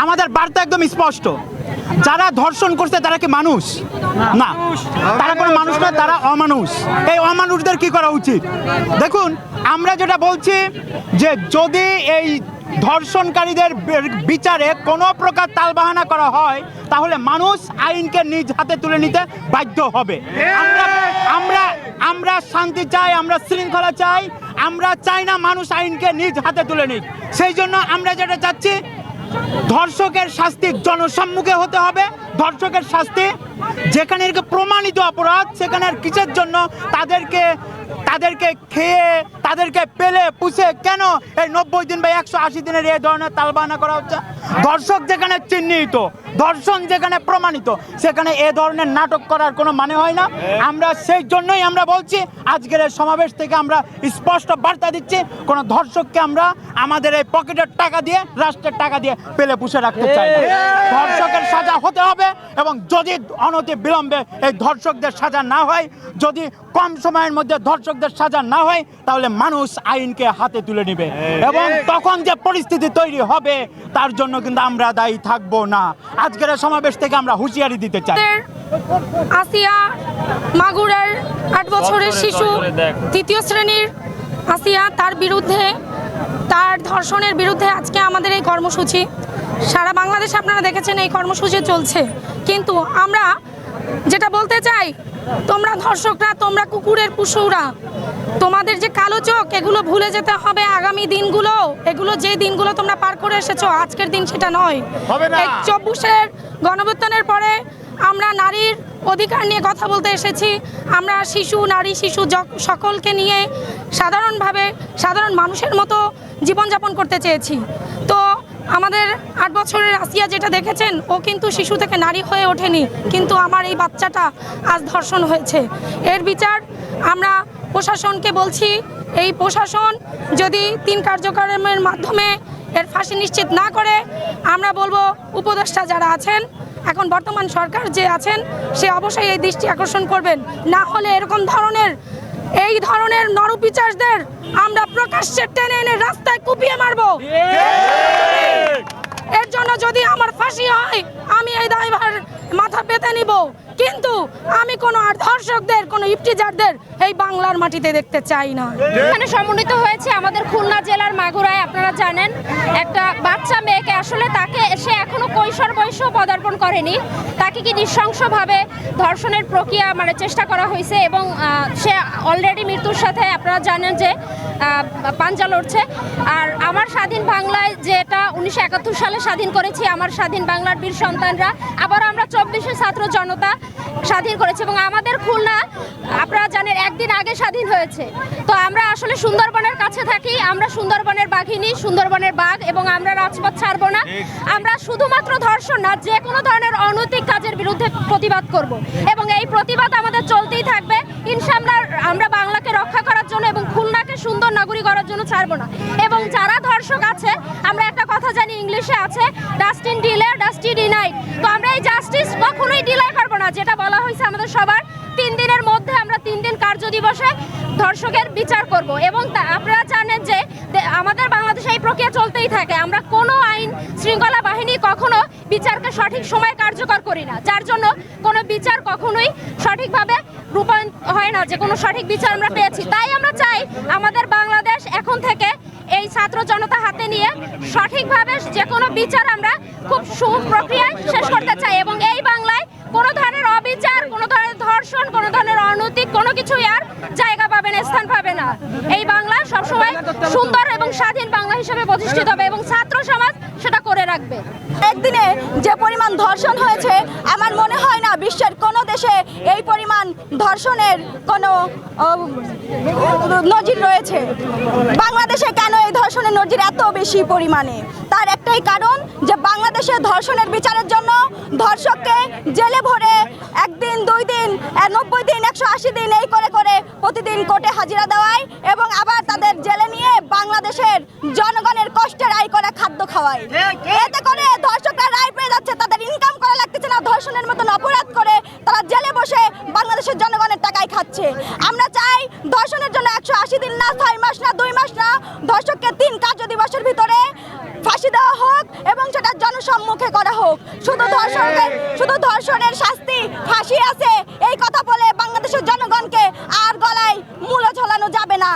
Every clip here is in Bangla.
আমাদের বার্তা একদম স্পষ্ট, যারা ধর্ষণ করছে তারা কি মানুষ না, তারা কোনো মানুষ না, তারা অমানুষ। এই অমানুষদের কি করা উচিত? দেখুন, আমরা যেটা বলছি যে যদি এই ধর্ষণকারীদের বিচারে কোনো প্রকার তালবাহানা করা হয় তাহলে মানুষ আইনকে নিজ হাতে তুলে নিতে বাধ্য হবে। আমরা শান্তি চাই, আমরা শৃঙ্খলা চাই, আমরা চাই না মানুষ আইনকে নিজ হাতে তুলে নিক। সেই জন্য আমরা যেটা চাচ্ছি, ধর্ষকের শাস্তি জনসম্মুখে হতে হবে। ধর্ষকের শাস্তি যেখানে প্রমাণিত অপরাধ সেখানে আর কিসের জন্য তাদেরকে খেয়ে তাদেরকে পেলে পুষে কেন এই 90 দিন বা 180 দিনের এই ধরনের তালবাহানা করা হচ্ছে? ধর্ষক যেখানে চিহ্নিত, ধর্ষণ যেখানে প্রমাণিত, সেখানে এ ধরনের নাটক করার কোনো মানে হয় না। আমরা সেই জন্যই আমরা বলছি, আজকের এই সমাবেশ থেকে আমরা স্পষ্ট বার্তা দিচ্ছি, কোনো ধর্ষককে আমরা আমাদের এই পকেটের টাকা দিয়ে, রাষ্ট্রের টাকা দিয়ে পেলে পুষে রাখতে চাই না। ধর্ষকের সাজা হতে হবে, এবং যদি অনতি বিলম্বে এই ধর্ষকদের সাজা না হয়, যদি কম সময়ের মধ্যে ধর্ষকদের সাজা না হয়, তাহলে মানুষ আইনকে হাতে তুলে নেবে, এবং তখন যে পরিস্থিতি তৈরি হবে তার জন্য কিন্তু আমরা দায়ী থাকবো না। আজকের সমাবেশ থেকে আমরা হুঁশিয়ারি দিতে চাই। আসিয়া মাগুরার 8 বছরের শিশু, 3য় শ্রেণীর আসিয়া, তার বিরুদ্ধে, তার ধর্ষণের বিরুদ্ধে আজকে আমাদের এই কর্মসূচি। সারা বাংলাদেশে আপনারা দেখেছেন এই কর্মসূচি চলছে, কিন্তু আমরা যেটা বলতে চাই, তোমরা ধর্ষকরা, তোমরা কুকুরের পুশুরা, তোমাদের যে কালো চোখ, এগুলো ভুলে যেতে হবে। আগামী দিনগুলো, এগুলো যে দিনগুলো তোমরা পার করে এসেছো, আজকের দিন সেটা নয়। 24-এর গণঅভ্যুত্থানের পরে আমরা নারীর অধিকার নিয়ে কথা বলতে এসেছি। আমরা শিশু, নারী, শিশু সকলকে নিয়ে সাধারণভাবে সাধারণ মানুষের মতো জীবনযাপন করতে চেয়েছি। তো আমাদের 8 বছরের আসিয়া যেটা দেখেছেন, ও কিন্তু শিশু থেকে নারী হয়ে ওঠেনি, কিন্তু আমার এই বাচ্চাটা আজ ধর্ষণ হয়েছে। এর বিচার আমরা প্রশাসনকে বলছি। এই প্রশাসন যদি 3 কার্যক্রমের মাধ্যমে এর ফাঁসি নিশ্চিত না করে, আমরা বলবো উপদেষ্টা যারা আছেন, এখন বর্তমান সরকার যে আছেন, সে অবশ্যই এই দৃষ্টি আকর্ষণ করবেন। না হলে এরকম ধরনের এই ধরনের নরপিচারদের আমরা প্রকাশ্যে টেনে এনে রাস্তায় কুপিয়ে মারবো। এর জন্য যদি আমার ফাঁসি হয়, আমি এই দায়ভার মাথা পেতে নিব, কিন্তু আমি কোনো আর ধর্ষকদের, কোনো ইফতিজারদের এই বাংলার মাটিতে দেখতে চাই না। এখানে সমন্বিত হয়েছে আমাদের খুলনা জেলার মাগুরায়। আপনারা জানেন, একটা বাচ্চা মেয়েকে, আসলে তাকে, সে এখনো কৈশোর বয়সেও পদার্পণ করেনি, তাকে কি নৃশংসভাবে ধর্ষণের প্রক্রিয়া চেষ্টা করা হয়েছে, এবং সে অলরেডি মৃত্যুর সাথে, আপনারা জানেন যে, পাঞ্জা লড়ছে। আর আমার স্বাধীন বাংলায়, যেটা 1971 সালে স্বাধীন করেছি, আমার স্বাধীন বাংলার বীর সন্তানরা, আবার আমরা 24 ছাত্র জনতা স্বাধীন করেছি, এবং আমাদের খুলনা আপনারা জানেন একদিন আগে স্বাধীন হয়েছে। তো আমরা আসলে সুন্দরবনের কাছে থাকি, আমরা সুন্দরবনের বাঘিনী, সুন্দরবনের বাঘ, এবং আমরা রাজপথ ছাড়বো না। আমরা শুধুমাত্র ধর্ষণ না, যে কোনো ধরনের অনৈতিক কাজের বিরুদ্ধে প্রতিবাদ করব, এবং এই প্রতিবাদ আমাদের চলতেই থাকবে ইনশাআল্লাহ। আমরা বাংলাকে রক্ষা করার জন্য এবং খুলনাকে সুন্দর নগরী করার জন্য ছাড়বো না। এবং যারা ধর্ষক আছে, আমরা একটা কথা জানি, ইংলিশে আছে, জাস্টিস ডিলে, জাস্টিস ডিনাইড। তো আমরা এই জাস্টিস কখনোই ডিলে করবো না, যেটা বলা হয়েছে আমাদের সবার। 3 দিনের মধ্যে আমরা 3 দিন কার্য দিবসে ধর্ষকের বিচার করব, এবং আপনারা জানেন যে আমাদের বাংলাদেশে এই প্রক্রিয়া চলতেই থাকে। আমরা কোনো আইন শৃঙ্খলা বাহিনী কখনো বিচারকে সঠিক সময়ে কার্যকর করি না, যার জন্য কোনো বিচার কখনোই সঠিকভাবে রূপায়ণ হয় না, যে কোনো সঠিক বিচার আমরা পেয়েছি। তাই আমরা চাই আমাদের বাংলাদেশ এখন থেকে এই ছাত্র জনতা হাতে নিয়ে সঠিকভাবে যে কোনো বিচার আমরা খুব সুপ্রক্রিয়ায় শেষ করতে চাই, এবং এই বাংলায় কোনো ধরনের অবিচার, কোনো ধরনের ধর্ষণ, কোনো ধরনের অনৈতিক কোনো কিছুই আর জায়গা পাবে না, স্থান পাবে না। এই বাংলা সবসময় সুন্দর এবং স্বাধীন বাংলা হিসেবে প্রতিষ্ঠিত হবে, এবং ছাত্র সমাজ সেটা করে রাখবে। একদিনে যে পরিমাণ ধর্ষণ হয়েছে, আমার মনে হয় না বিশ্বের কোনো দেশে এই পরিমাণ ধর্ষণের কোনো নজির রয়েছে। বাংলাদেশে কেন এই ধর্ষণের নজির এত বেশি পরিমাণে? তার একটাই কারণ, যে বাংলাদেশে ধর্ষণের বিচারের জন্য ধর্ষককে জেলে ভরে 1 দিন, 2 দিন, 90 দিন, 180 দিন এই করে করে প্রতিদিন কোর্টে হাজিরা দেওয়ায়, এবং আবার তাদের জেলে নিয়ে বাংলাদেশের জনগণের কষ্টের আয় করা খাদ্য খাওয়ায়। এতে করে ধর্ষকরা রায় পেয়ে যাচ্ছে, তাদের ইনকাম করা লাগতেছে না, ধর্ষণের মতন অপরাধ করে তারা জেলে বসে বাংলাদেশের জনগণের টাকায় খাচ্ছে। আমরা চাই ধর্ষণের জন্য 180 দিন না, 6 মাস না, 2 মাস না, ধর্ষককে 3 কার্য দিবসের ভিতরে ফাঁসি দেওয়া হোক, এবং সেটা জনসম্মুখ মুখে করা হোক। শুধু ধর্ষণের শাস্তি ফাঁসি আছে এই কথা বলে বাংলাদেশের জনগণকে আর গলায় মূল্য ঝোলানো যাবে না।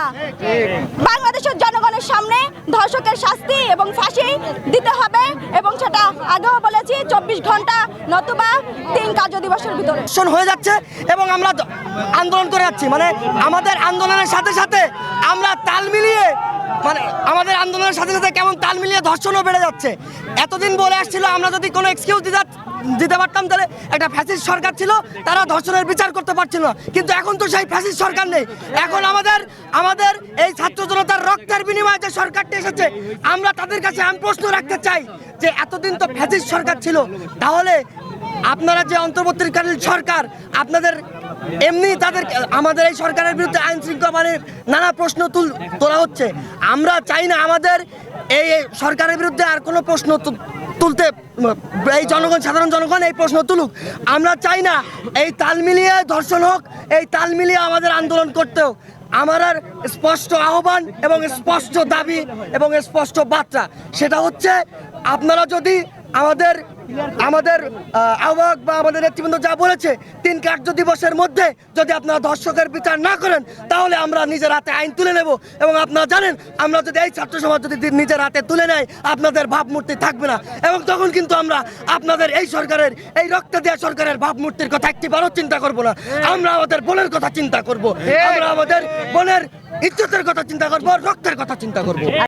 বাংলাদেশের জনগণের সামনে ধর্ষকের শাস্তি এবং ফাঁসি দিতে হবে, এবং সেটা আগেও বলেছি 24 ঘন্টা নতুবা 3 কার্য দিবসের ভিতরে হয়ে যাচ্ছে এবং আমরা আন্দোলন করে যাচ্ছি। মানে আমাদের আন্দোলনের সাথে সাথে আমরা তাল মিলিয়ে আমাদের আন্দোলনের সাথে সাথে কেমন তাল মিলিয়ে ধর্ষণও বেড়ে যাচ্ছে। এতদিন বলে আসছিল আমরা যদি কোনো এক্সকিউজ দিতে পারতাম তাহলে একটা ফ্যাসিস্ট সরকার ছিল, তারা ধর্ষণের বিচার করতে পারছিল না, কিন্তু এখন তো সেই ফ্যাসিস্ট সরকার নেই। এখন আমাদের এই ছাত্র জনতার রক্তের বিনিময়ে যে সরকারটি এসেছে, আমরা তাদের কাছে আমি প্রশ্ন রাখতে চাই যে এতদিন তো ফ্যাসিস্ট সরকার ছিল, তাহলে আপনারা যে অন্তর্বর্তীকালীন সরকার আপনাদের এমনি আমাদের এই সরকারের বিরুদ্ধে আইন শৃঙ্খলার নানা প্রশ্ন তোলা হচ্ছে। আমরা চাই না আমাদের এই সরকারের বিরুদ্ধে আর কোনো প্রশ্ন তুলতে, এই সাধারণ জনগণ এই প্রশ্ন তুলুক। আমরা চাই না এই তাল মিলিয়ে ধর্ষণ হোক, এই তাল মিলিয়ে আমাদের আন্দোলন করতেও আমার স্পষ্ট আহ্বান এবং স্পষ্ট দাবি এবং স্পষ্ট বার্তা, সেটা হচ্ছে আপনারা যদি আমাদের আহ্বায়ক বা আমাদের নেতৃবৃন্দ যা বলেছে 3 কার্য দিবসের মধ্যে যদি আপনারা ধর্ষকের বিচার না করেন, তাহলে আমরা নিজের হাতে আইন তুলে নেব। এবং আপনারা জানেন, আমরা যদি এই ছাত্র সমাজ যদি নিজের হাতে তুলে নেয়, আপনাদের ভাবমূর্তি থাকবে না, এবং তখন কিন্তু আমরা আপনাদের এই সরকারের, এই রক্ত দেওয়া সরকারের ভাবমূর্তির কথা একটিবারও চিন্তা করব না। আমরা আমাদের বোনের কথা চিন্তা করব, আমরা আমাদের বোনের ইজ্জতের কথা চিন্তা করব, রক্তের কথা চিন্তা করব।